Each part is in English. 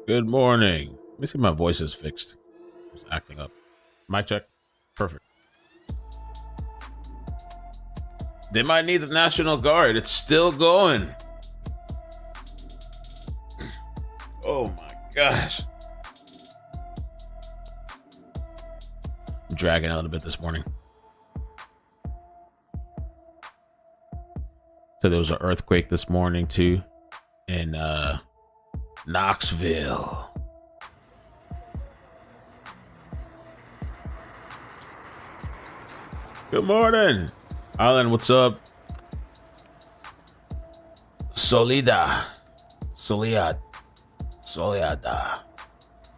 Good morning. Let me see if my voice is fixed. It's acting up. Mic check. Perfect. They might need the National Guard. It's still going. Oh my gosh. I'm dragging a little bit this morning. So there was an earthquake this morning too in Knoxville. Good morning. Alan, what's up? Soledad. Soledad.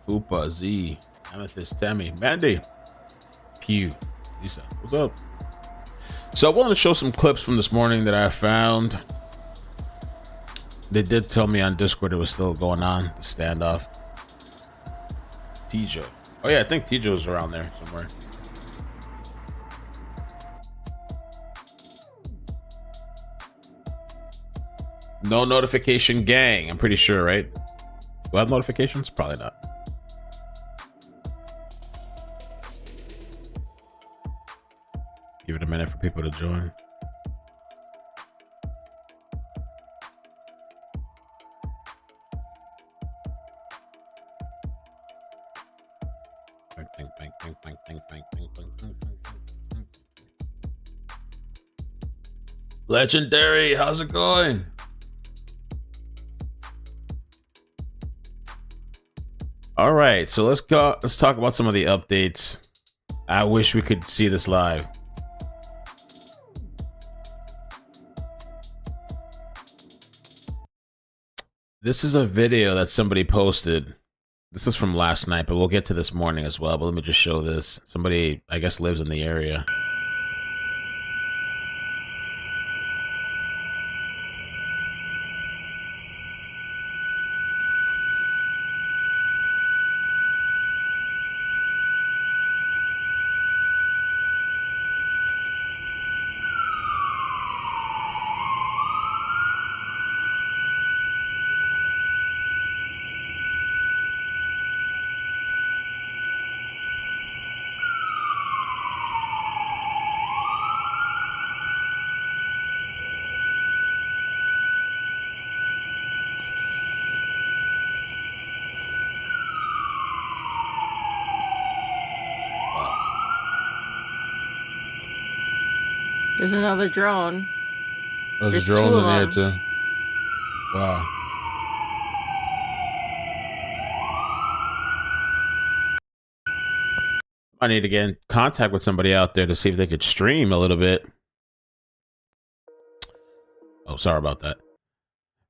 Fupa, Z. Amethyst, Tammy. Mandy. Pew. Lisa, what's up? So I wanted to show some clips from this morning that I found. They did tell me on Discord it was still going on, the standoff. Tijo. Oh yeah, I think Tijo's around there somewhere. No notification gang, I'm pretty sure, right? Do I have notifications? Probably not. Give it a minute for people to join. Legendary, how's it going? All right, so let's talk about some of the updates. I wish we could see this live. This is a video that somebody posted. This is from last night, but we'll get to this morning as well. But let me just show this. Somebody, I guess, lives in the area. There's another drone. There's a drone in the air too. Wow. I need to get in contact with somebody out there to see if they could stream a little bit. Oh, sorry about that.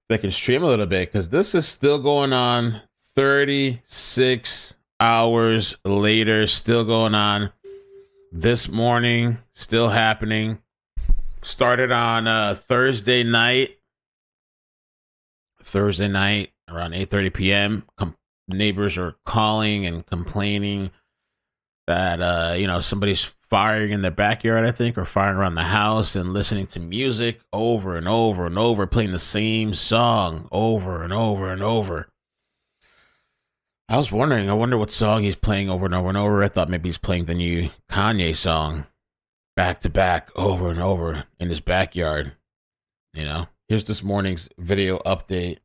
They can stream a little bit because this is still going on 36 hours later, still going on this morning, still happening. Started on Thursday night around 8:30 p.m. Neighbors are calling and complaining that somebody's firing in their backyard, I think, or firing around the house, and listening to music over and over and over, playing the same song over and over and over. I was wondering, I wonder what song he's playing over and over and over. I thought maybe he's playing the new Kanye song back to back over and over in his backyard. Here's this morning's video update.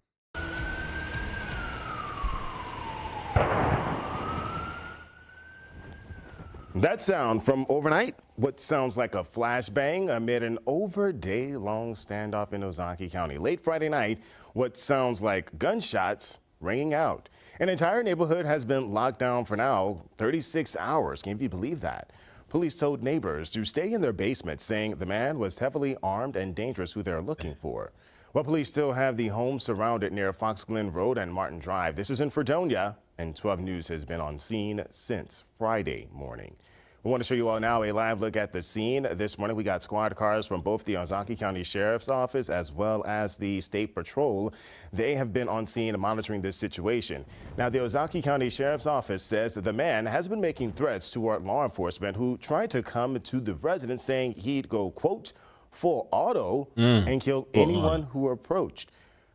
That sound from overnight, what sounds like a flashbang amid an over-day-long standoff in Ozaukee County. Late Friday night, what sounds like gunshots ringing out. An entire neighborhood has been locked down for now 36 hours. Can you believe that? Police told neighbors to stay in their basement, saying the man was heavily armed and dangerous who they're looking for. Well, police still have the home surrounded near Fox Glen Road and Martin Drive. This is in Fredonia, and 12 News has been on scene since Friday morning. We want to show you all now a live look at the scene. This morning, we got squad cars from both the Ozaukee County Sheriff's Office as well as the State Patrol. They have been on scene monitoring this situation. Now, the Ozaukee County Sheriff's Office says that the man has been making threats toward law enforcement who tried to come to the residence, saying he'd go, quote, full auto and kill anyone who approached.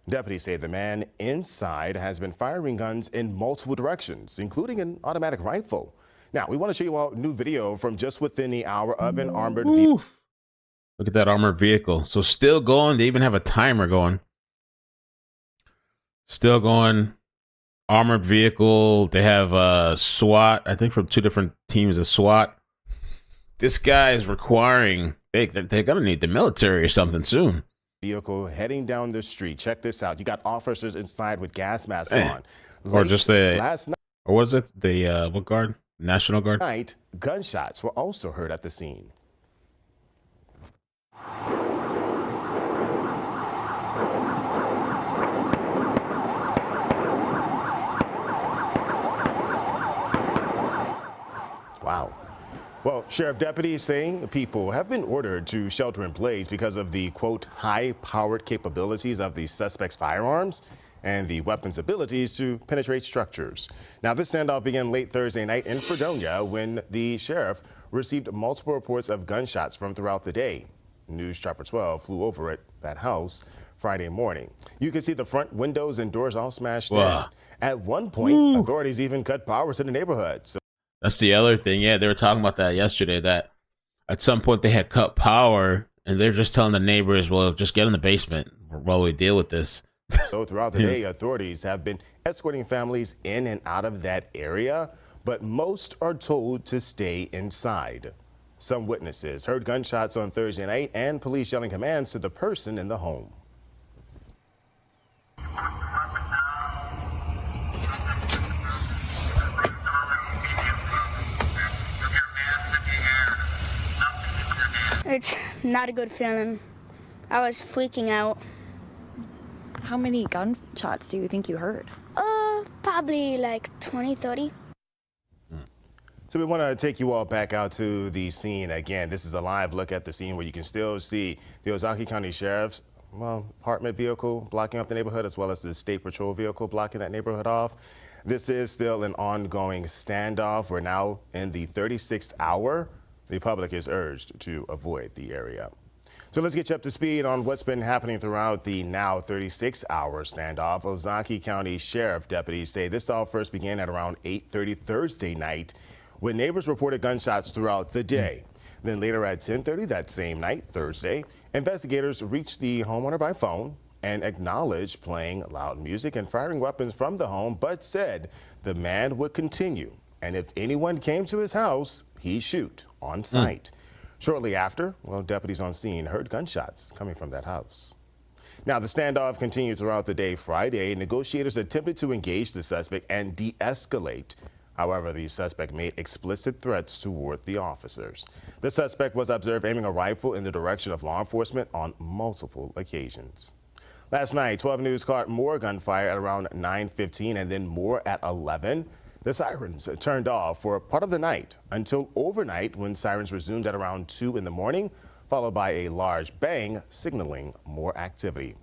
Deputies say the man inside has been firing guns in multiple directions, including an automatic rifle. Now, we want to show you all new video from just within the hour of an armored vehicle. Oof. Look at that armored vehicle. So still going. They even have a timer going. Still going. Armored vehicle. They have SWAT, I think from two different teams of SWAT. This guy is requiring, they're going to need the military or something soon. Vehicle heading down the street. Check this out. You got officers inside with gas masks on. Or just the, last night, or was it the, what guard? National Guard? Night, gunshots were also heard at the scene. Wow. Well, sheriff deputies saying people have been ordered to shelter in place because of the, quote, high-powered capabilities of the suspect's firearms and the weapon's abilities to penetrate structures. Now, this standoff began late Thursday night in Fredonia when the sheriff received multiple reports of gunshots from throughout the day. News Chopper 12 flew over at that house Friday morning. You can see the front windows and doors all smashed in. At one point, authorities even cut power to the neighborhood. So that's the other thing. Yeah, they were talking about that yesterday, that at some point they had cut power and they're just telling the neighbors, well, just get in the basement while we deal with this. So throughout the day, authorities have been escorting families in and out of that area, but most are told to stay inside. Some witnesses heard gunshots on Thursday night and police yelling commands to the person in the home. It's not a good feeling. I was freaking out. How many gunshots do you think you heard? Probably like 20, 30. So we want to take you all back out to the scene again. This is a live look at the scene where you can still see the Ozaukee County Sheriff's apartment vehicle blocking up the neighborhood, as well as the State Patrol vehicle blocking that neighborhood off. This is still an ongoing standoff. We're now in the 36th hour. The public is urged to avoid the area. So let's get you up to speed on what's been happening throughout the now 36-hour standoff. Ozaukee County Sheriff deputies say this all first began at around 8:30 Thursday night when neighbors reported gunshots throughout the day. Then later at 10:30 that same night, Thursday, investigators reached the homeowner by phone and acknowledged playing loud music and firing weapons from the home, but said the man would continue. And if anyone came to his house, he'd shoot on sight. Shortly after, deputies on scene heard gunshots coming from that house. Now, the standoff continued throughout the day Friday. Negotiators attempted to engage the suspect and de-escalate. However, the suspect made explicit threats toward the officers. The suspect was observed aiming a rifle in the direction of law enforcement on multiple occasions. Last night, 12 News caught more gunfire at around 9:15 and then more at 11. The sirens turned off for part of the night until overnight when sirens resumed at around 2 in the morning, followed by a large bang signaling more activity.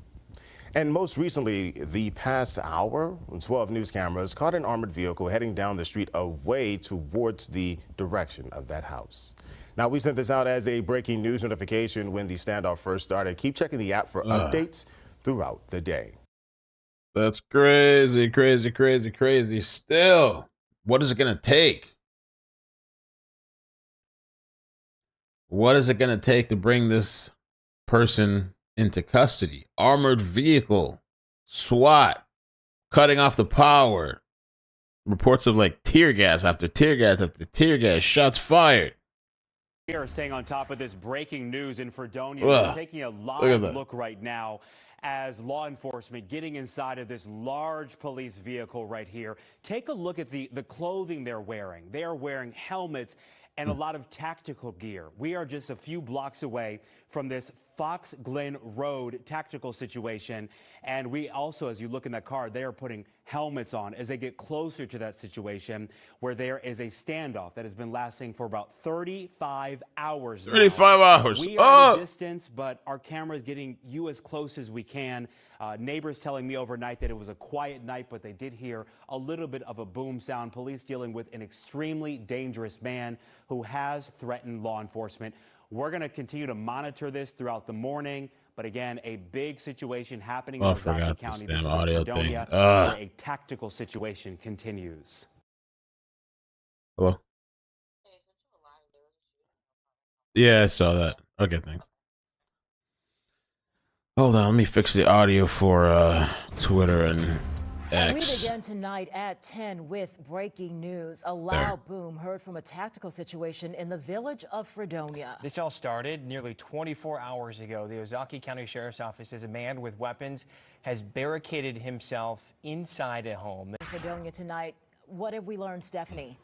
And most recently, the past hour, 12 News cameras caught an armored vehicle heading down the street away towards the direction of that house. Now, we sent this out as a breaking news notification when the standoff first started. Keep checking the app for updates throughout the day. That's crazy, crazy, crazy, crazy. Still, what is it going to take? What is it going to take to bring this person into custody? Armored vehicle, SWAT, cutting off the power. Reports of like tear gas after tear gas after tear gas, shots fired. We are staying on top of this breaking news in Fredonia. We're taking a live look right now as law enforcement getting inside of this large police vehicle right here. Take a look at the clothing they're wearing. They are wearing helmets and a lot of tactical gear. We are just a few blocks away from this Fox Glen Road tactical situation. And we also, as you look in that car, they are putting helmets on as they get closer to that situation where there is a standoff that has been lasting for about 35 hours now. 35 hours. We are at a distance, but our camera is getting you as close as we can. Neighbors telling me overnight that it was a quiet night, but they did hear a little bit of a boom sound. Police dealing with an extremely dangerous man who has threatened law enforcement. We're going to continue to monitor this throughout the morning, But again, a big situation happening Oh, I in Ozaukee forgot County. this damn This is in audio thing. Fredonia, where a tactical situation continues. Hello? Yeah, I saw that. Okay, thanks. Hold on, let me fix the audio for Twitter and And we X. begin tonight at 10 with breaking news. A loud boom heard from a tactical situation in the village of Fredonia. This all started nearly 24 hours ago. The Ozaukee County Sheriff's Office says a man with weapons has barricaded himself inside a home. In Fredonia tonight, what have we learned, Stephanie?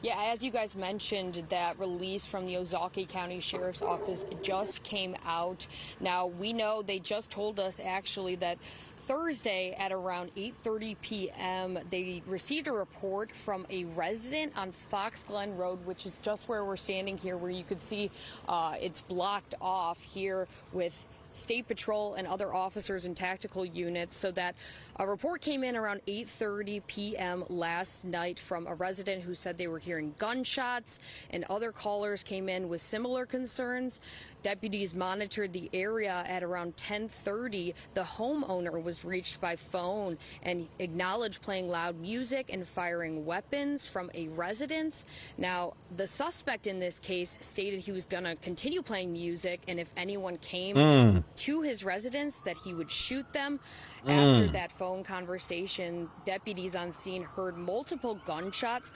Yeah, as you guys mentioned, that release from the Ozaukee County Sheriff's Office just came out. Now, we know they just told us actually that Thursday at around 8:30 p.m., they received a report from a resident on Fox Glen Road, which is just where we're standing here, where you could see it's blocked off here with State Patrol and other officers and tactical units. So that a report came in around 8:30 p.m. last night from a resident who said they were hearing gunshots, and other callers came in with similar concerns. Deputies monitored the area at around 10:30. The homeowner was reached by phone and acknowledged playing loud music and firing weapons from a residence. Now, the suspect in this case stated he was going to continue playing music, and if anyone came to his residence, that he would shoot them. After that phone conversation, deputies on scene heard multiple gunshots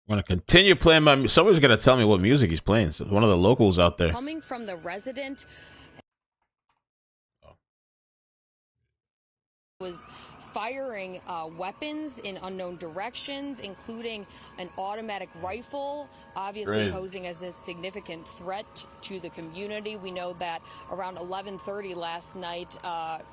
I'm gonna continue playing my. Somebody's gonna tell me what music he's playing. So one of the locals out there. coming from the resident. Was firing weapons in unknown directions, including an automatic rifle, obviously posing as a significant threat to the community. We know that around 11:30 last night,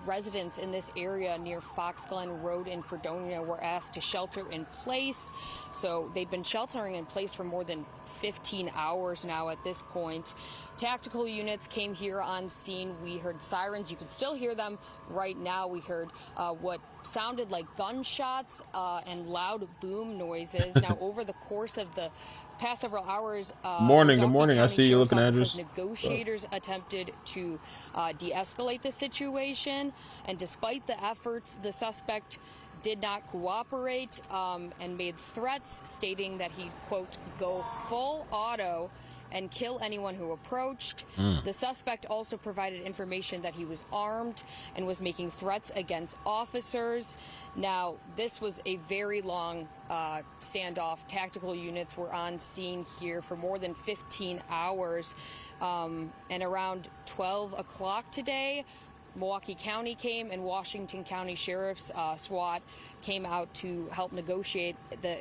residents in this area near Fox Glen Road in Fredonia were asked to shelter in place. So they've been sheltering in place for more than 15 hours now at this point. Tactical units came here on scene. We heard sirens. You can still hear them right now. We heard what sounded like gunshots and loud boom noises. Now, over the course of the past several hours, Good morning. I see you looking at this. Negotiators attempted to de-escalate the situation, and despite the efforts, the suspect did not cooperate and made threats, stating that he'd, quote, go full auto and kill anyone who approached. The suspect also provided information that he was armed and was making threats against officers. Now, this was a very long standoff. Tactical units were on scene here for more than 15 hours. And around 12 o'clock today, Milwaukee County came, and Washington County Sheriff's SWAT came out to help negotiate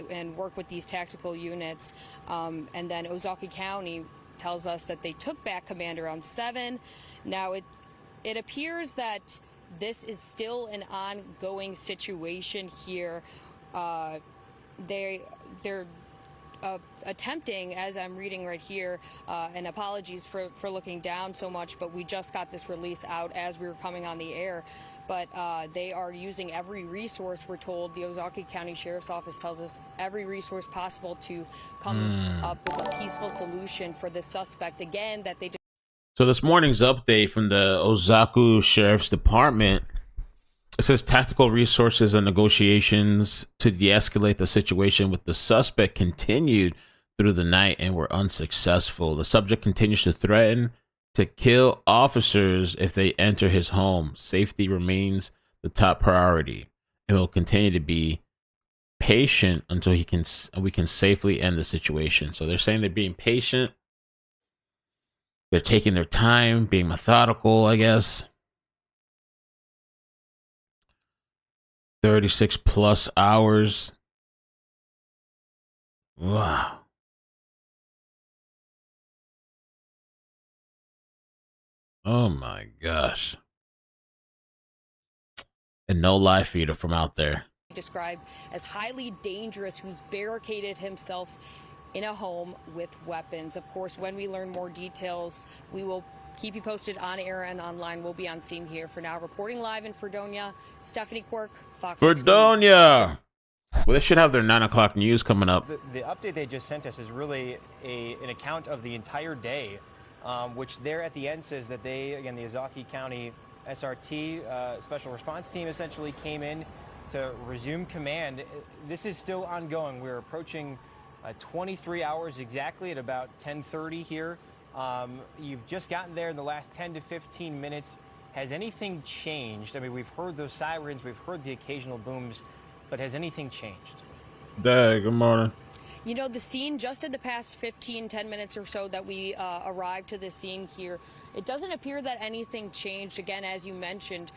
and work with these tactical units. And then Ozaukee County tells us that they took back command around 7. Now, it appears that this is still an ongoing situation here. They're attempting, as I'm reading right here, and apologies for looking down so much, but we just got this release out as we were coming on the air. But they are using every resource, we're told. The Ozaukee County Sheriff's Office tells us every resource possible to come up with a peaceful solution for this suspect. Again, that they just. So this morning's update from the Ozaukee Sheriff's Department, it says tactical resources and negotiations to de-escalate the situation with the suspect continued through the night and were unsuccessful. The subject continues to threaten to kill officers if they enter his home. Safety remains the top priority, and will continue to be patient until we can safely end the situation. So they're saying they're being patient. They're taking their time, being methodical, I guess. 36 plus hours. Wow. Oh my gosh. And no live feeder from out there. Described as highly dangerous, who's barricaded himself in a home with weapons. Of course, when we learn more details, we will keep you posted on air and online. We'll be on scene here. For now, reporting live in Fredonia, Stephanie Quirk, Fox 6 Fredonia! Well, they should have their 9 o'clock news coming up. The update they just sent us is really an account of the entire day which there at the end says that they, again, the Ozaukee County SRT, Special Response Team, essentially came in to resume command. This is still ongoing. We're approaching 23 hours exactly at about 10:30 here. You've just gotten there in the last 10 to 15 minutes. Has anything changed? I mean, we've heard those sirens, we've heard the occasional booms, but has anything changed? Good morning. You know, the scene, just in the past 10 minutes or so that we arrived to the scene here, it doesn't appear that anything changed. Again, as you mentioned,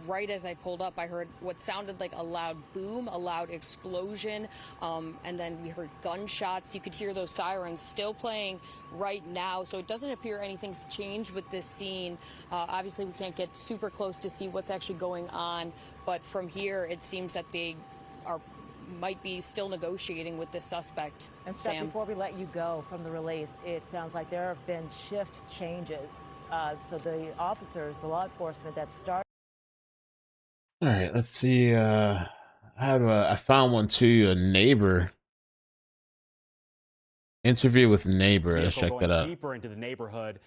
right as I pulled up, I heard what sounded like a loud boom, a loud explosion, and then we heard gunshots. You could hear those sirens still playing right now, so it doesn't appear anything's changed with this scene. Obviously, we can't get super close to see what's actually going on, but from here, it seems that they might be still negotiating with this suspect. And Steph, Sam, before we let you go from the release, it sounds like there have been shift changes. So the officers, the law enforcement that started. All right, let's see. I found one too. A neighbor interview with neighbor. Let's check that out. Deeper into the neighborhood.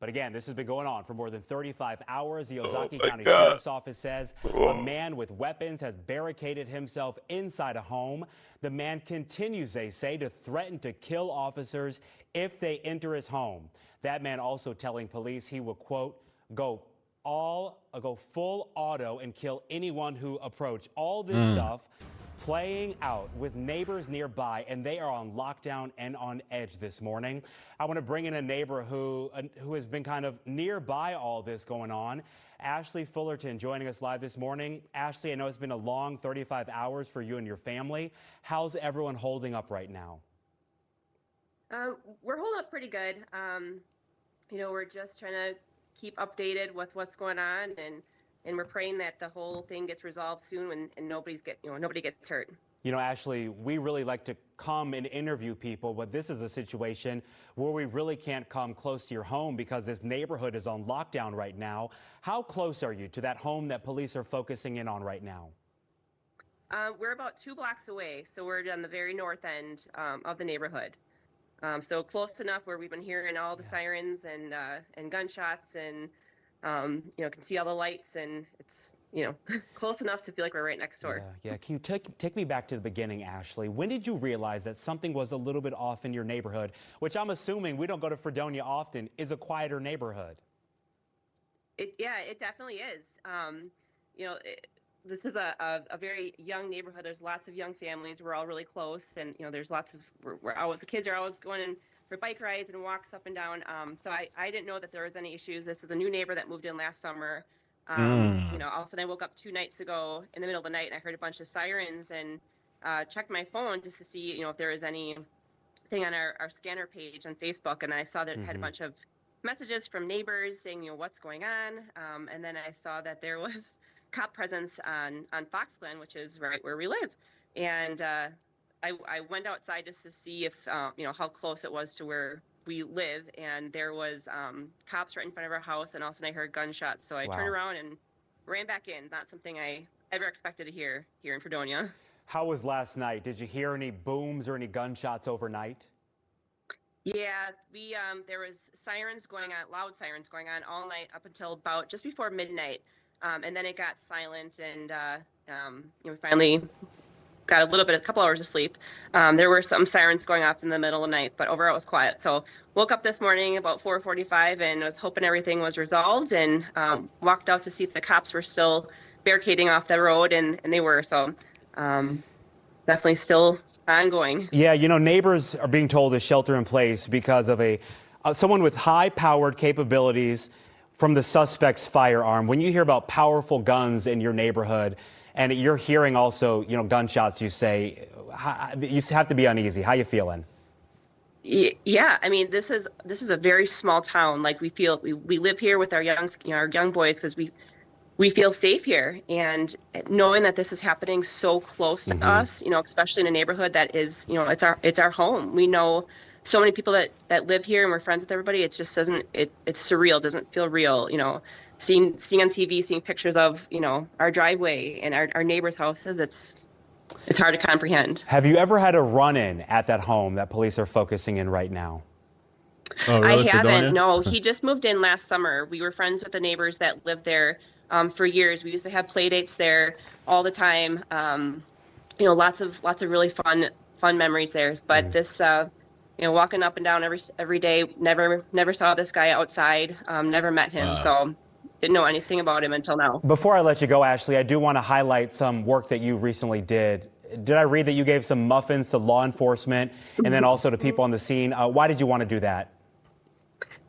But again, this has been going on for more than 35 hours. The Ozaukee County Sheriff's Office says a man with weapons has barricaded himself inside a home. The man continues, they say, to threaten to kill officers if they enter his home. That man also telling police he will, quote, go full auto and kill anyone who approach. All this stuff playing out with neighbors nearby, and they are on lockdown and on edge this morning. I want to bring in a neighbor who has been kind of nearby all this going on. Ashley Fullerton joining us live this morning. Ashley, I know it's been a long 35 hours for you and your family. How's everyone holding up right now? We're holding up pretty good. You know, we're just trying to keep updated with what's going on, and we're praying that the whole thing gets resolved soon and nobody gets hurt. You know, Ashley, we really like to come and interview people, but this is a situation where we really can't come close to your home because this neighborhood is on lockdown right now. How close are you to that home that police are focusing in on right now? We're about 2 blocks away, so we're on the very north end of the neighborhood. So close enough where we've been hearing all the sirens and gunshots, and you know, can see all the lights, and it's, you know, close enough to feel like we're right next door. Yeah. Can you take me back to the beginning, Ashley? When did you realize that something was a little bit off in your neighborhood, which I'm assuming, we don't go to Fredonia often, is a quieter neighborhood? It definitely is. You know, this is a very young neighborhood. There's lots of young families. We're all really close, and you know, there's lots of the kids are always going in for bike rides and walks up and down. So I didn't know that there was any issues. This is a new neighbor that moved in last summer. You know, all of a sudden I woke up 2 nights ago in the middle of the night, and I heard a bunch of sirens, and checked my phone just to see, you know, if there was anything on our scanner page on Facebook, and then I saw that it had a bunch of messages from neighbors saying, you know, what's going on, and then I saw that there was cop presence on Fox Glen, which is right where we live, and I went outside just to see if you know, how close it was to where we live, and there was cops right in front of our house, and all of a sudden I heard gunshots, so I turned around and ran back in. Not something I ever expected to hear here in Fredonia. How was last night? Did you hear any booms or any gunshots overnight? Yeah, we there was sirens going on, loud sirens going on all night up until about just before midnight, and then it got silent, and you know, we finally got a couple hours of sleep. There were some sirens going off in the middle of the night, but overall it was quiet. So woke up this morning about 4:45 and was hoping everything was resolved, and walked out to see if the cops were still barricading off the road, and they were. So definitely still ongoing. Yeah, you know, neighbors are being told to shelter in place because of someone with high-powered capabilities from the suspect's firearm. When you hear about powerful guns in your neighborhood, and you're hearing also, you know, gunshots, you say, you have to be uneasy. How you feeling? Yeah, I mean, this is a very small town. Like, we live here with our young boys because we feel safe here, and knowing that this is happening so close to us, you know, especially in a neighborhood that is, you know, it's our home. We know so many people that live here, and we're friends with everybody. It just doesn't, it's surreal. It doesn't feel real, you know. Seeing on TV, seeing pictures of, you know, our driveway and our neighbors' houses, it's hard to comprehend. Have you ever had a run-in at that home that police are focusing in right now? Oh, really? I haven't. Fredonia? No, he just moved in last summer. We were friends with the neighbors that lived there for years. We used to have play dates there all the time. Lots of really fun memories there. But this, walking up and down every day, never saw this guy outside. Never met him, so didn't know anything about him until now. Before I let you go, Ashley, I do want to highlight some work that you recently did. Did I read that you gave some muffins to law enforcement and then also to people on the scene? Why did you want to do that?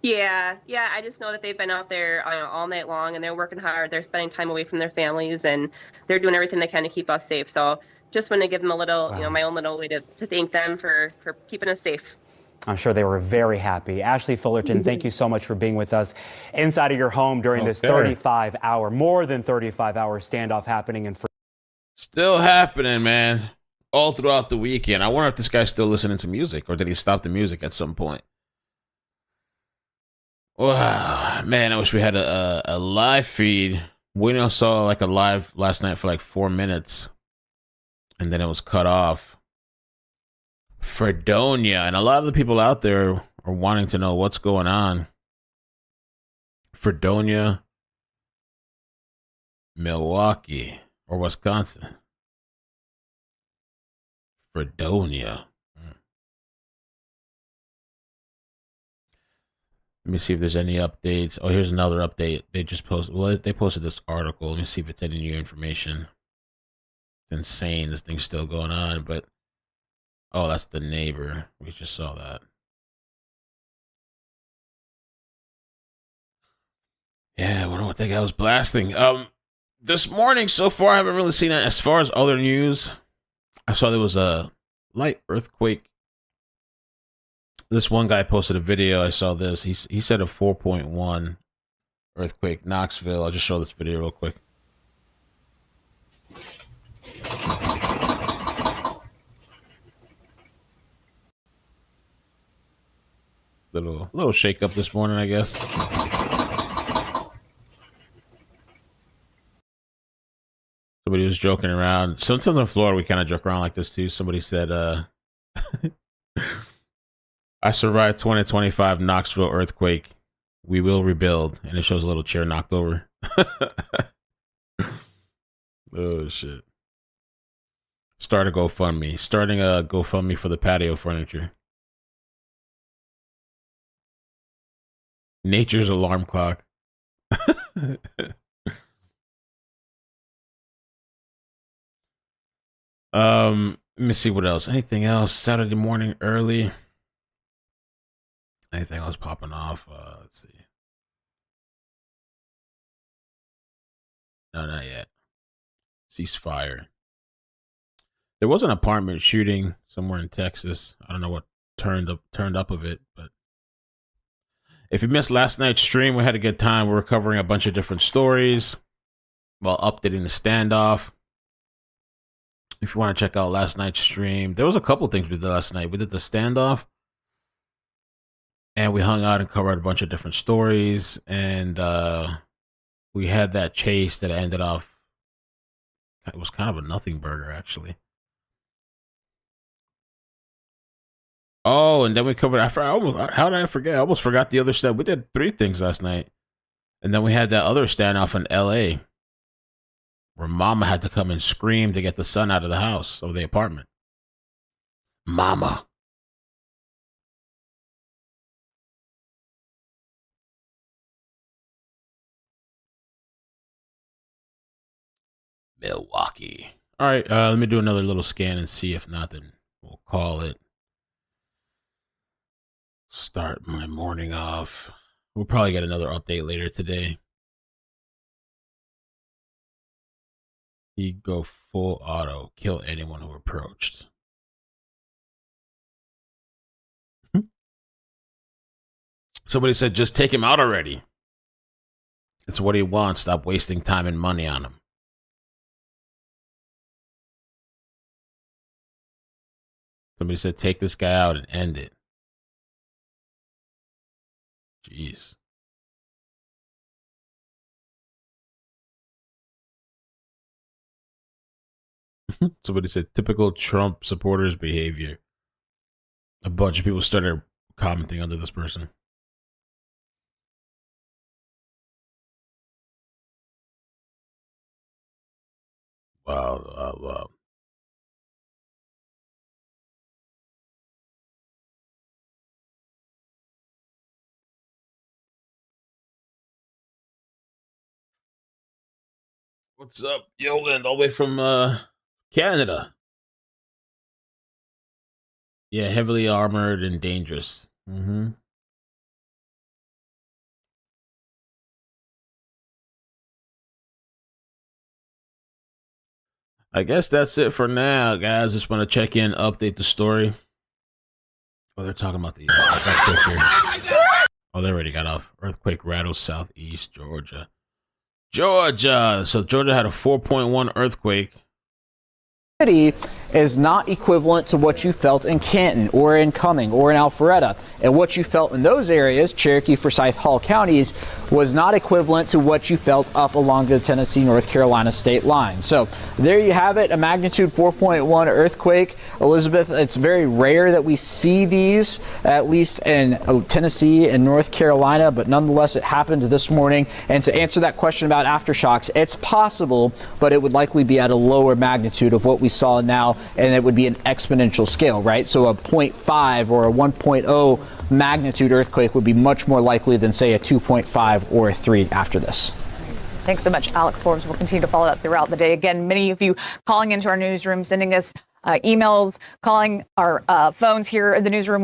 Yeah. I just know that they've been out there all night long and they're working hard. They're spending time away from their families and they're doing everything they can to keep us safe. So just want to give them a little, my own little way to thank them for keeping us safe. I'm sure they were very happy. Ashley Fullerton, thank you so much for being with us inside of your home during this more than 35-hour standoff happening in Still happening, man. All throughout the weekend. I wonder if this guy's still listening to music, or did he stop the music at some point? Wow, man, I wish we had a live feed. We saw like a live last night for like 4 minutes, and then it was cut off. Fredonia, and a lot of the people out there are wanting to know what's going on. Fredonia, Milwaukee, or Wisconsin. Fredonia. Let me see if there's any updates. Oh, here's another update. They just posted. Well, they posted this article. Let me see if it's any new information. It's insane. This thing's still going on, but oh, that's the neighbor. We just saw that. Yeah, I wonder what that guy was blasting. This morning so far, I haven't really seen it. As far as other news, I saw there was a light earthquake. This one guy posted a video. I saw this. He said a 4.1 earthquake, Knoxville. I'll just show this video real quick. Little shake up this morning, I guess. Somebody was joking around. Sometimes in Florida we kind of joke around like this too. Somebody said, I survived 2025 Knoxville earthquake. We will rebuild. And it shows a little chair knocked over. Oh, shit. Starting a GoFundMe for the patio furniture. Nature's alarm clock. Let me see what else. Anything else? Saturday morning early. Anything else popping off? Let's see. No, not yet. Ceasefire. There was an apartment shooting somewhere in Texas. I don't know what turned up of it, but if you missed last night's stream, we had a good time. We were covering a bunch of different stories while updating the standoff. If you want to check out last night's stream, there was a couple things we did last night. We did the standoff, and we hung out and covered a bunch of different stories. And we had that chase that ended off. It was kind of a nothing burger, actually. Oh, and then we covered. How did I forget? I almost forgot the other stuff. We did 3 things last night, and then we had that other standoff in L.A. where Mama had to come and scream to get the son out of the house or the apartment. Mama. Milwaukee. All right, let me do another little scan and see if not, then we'll call it. Start my morning off. We'll probably get another update later today. He'd go full auto, kill anyone who approached. Somebody said, just take him out already. It's what he wants. Stop wasting time and money on him. Somebody said, take this guy out and end it. Jeez. Somebody said, typical Trump supporters behavior. A bunch of people started commenting under this person. Wow. What's up, Yoland, all the way from Canada? Yeah, heavily armored and dangerous. I guess that's it for now, guys. Just want to check in, update the story. Oh, they're talking about the earthquake here. Oh, they already got off. Earthquake rattles southeast Georgia. So Georgia had a 4.1 earthquake. Is not equivalent to what you felt in Canton or in Cumming or in Alpharetta. And what you felt in those areas, Cherokee, Forsyth, Hall counties, was not equivalent to what you felt up along the Tennessee-North Carolina state line. So there you have it, a magnitude 4.1 earthquake. Elizabeth, it's very rare that we see these, at least in Tennessee and North Carolina, but nonetheless it happened this morning. And to answer that question about aftershocks, it's possible, but it would likely be at a lower magnitude of what we saw now, and it would be an exponential scale, right? So a 0.5 or a 1.0 magnitude earthquake would be much more likely than, say, a 2.5 or a 3 after this. Thanks so much, Alex Forbes. We'll continue to follow that throughout the day. Again, many of you calling into our newsroom, sending us emails, calling our phones here in the newsroom.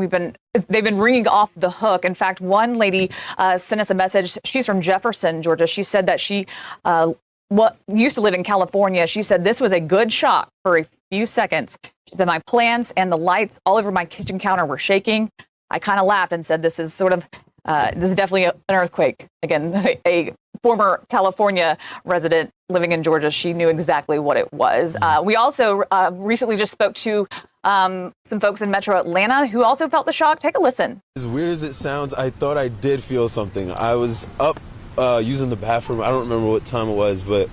They've been ringing off the hook. In fact, one lady sent us a message. She's from Jefferson, Georgia. She said that she used to live in California. She said this was a good shock for a few seconds. She said my plants and the lights all over my kitchen counter were shaking. I kind of laughed and said this is definitely an earthquake. Again, a former California resident living in Georgia, she knew exactly what it was. We also recently just spoke to some folks in Metro Atlanta who also felt the shock. Take a listen. As weird as it sounds, I thought I did feel something. I was up using the bathroom. I don't remember what time it was, but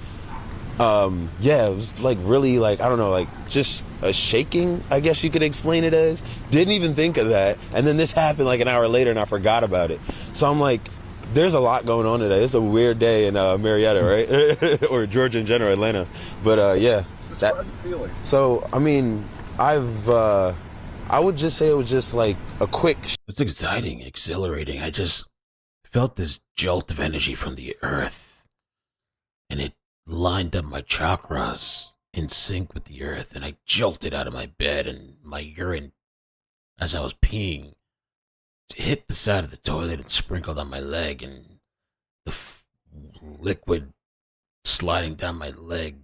it was like really like, I don't know, like just a shaking, I guess you could explain it as. Didn't even think of that. And then this happened like an hour later and I forgot about it. So I'm like, there's a lot going on today. It's a weird day in Marietta, right? Or Georgia in general, Atlanta. But yeah. Describe the feeling. So, I mean, I would just say it was just like a quick. It's exciting, exhilarating. I just felt this jolt of energy from the earth. And it lined up my chakras in sync with the earth, and I jolted out of my bed, and my urine, as I was peeing, hit the side of the toilet and sprinkled on my leg, and the liquid sliding down my leg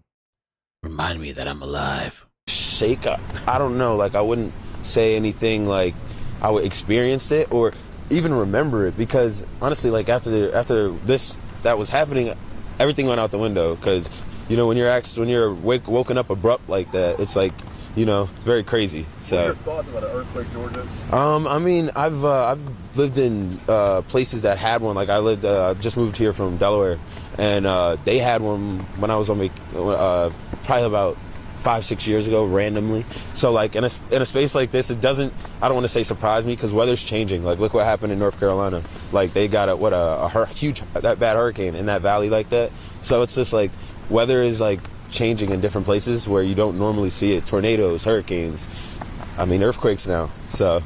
reminded me that I'm alive. Shake up. I don't know, like I wouldn't say anything like I would experience it or even remember it, because honestly, like after this that was happening, everything went out the window, because you know when you're woken up abrupt like that, it's like, you know, it's very crazy. So what are your thoughts about an earthquake, Georgia? I mean, I've lived in places that had one. Like I just moved here from Delaware, and they had one when I was on probably about 5-6 years ago, randomly. So like in a space like this, I don't want to say surprise me, because weather's changing. Like look what happened in North Carolina. Like they got a huge bad hurricane in that valley like that. So it's just like weather is like changing in different places where you don't normally see it. Tornadoes, hurricanes, I mean earthquakes now. So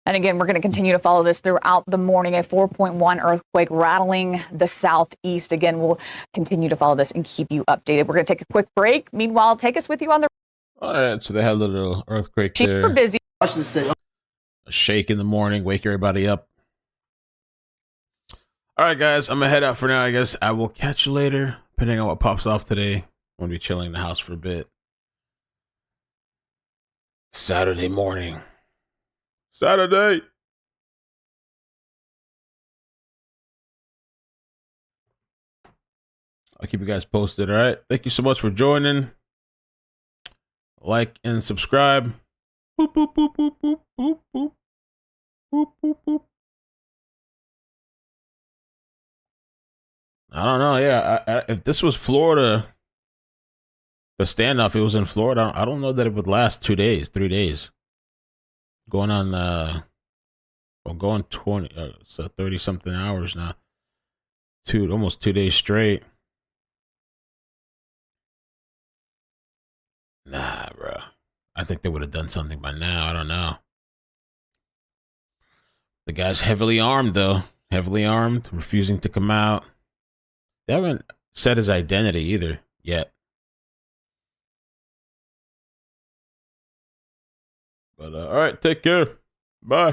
And again, we're going to continue to follow this throughout the morning. A 4.1 earthquake rattling the southeast. Again, we'll continue to follow this and keep you updated. We're going to take a quick break. Meanwhile, take us with you on the. All right, so they had a little earthquake Super there. busy. Watch this say. A shake in the morning, wake everybody up. All right, guys, I'm gonna head out for now. I guess I will catch you later, depending on what pops off today. I'm gonna be chilling in the house for a bit. Saturday morning. Saturday. I'll keep you guys posted. All right. Thank you so much for joining. Like and subscribe. Boop, boop, boop, boop, boop, boop, boop. Boop, boop, boop. I don't know. Yeah. If this was Florida, the standoff, it was in Florida, I don't know that it would last 2 days, 3 days. going on going 20, so 30 something hours now. Almost 2 days straight. Nah, bro. I think they would have done something by now. I don't know. The guy's heavily armed, though. Heavily armed, refusing to come out. They haven't said his identity either yet. But all right, take care. Bye.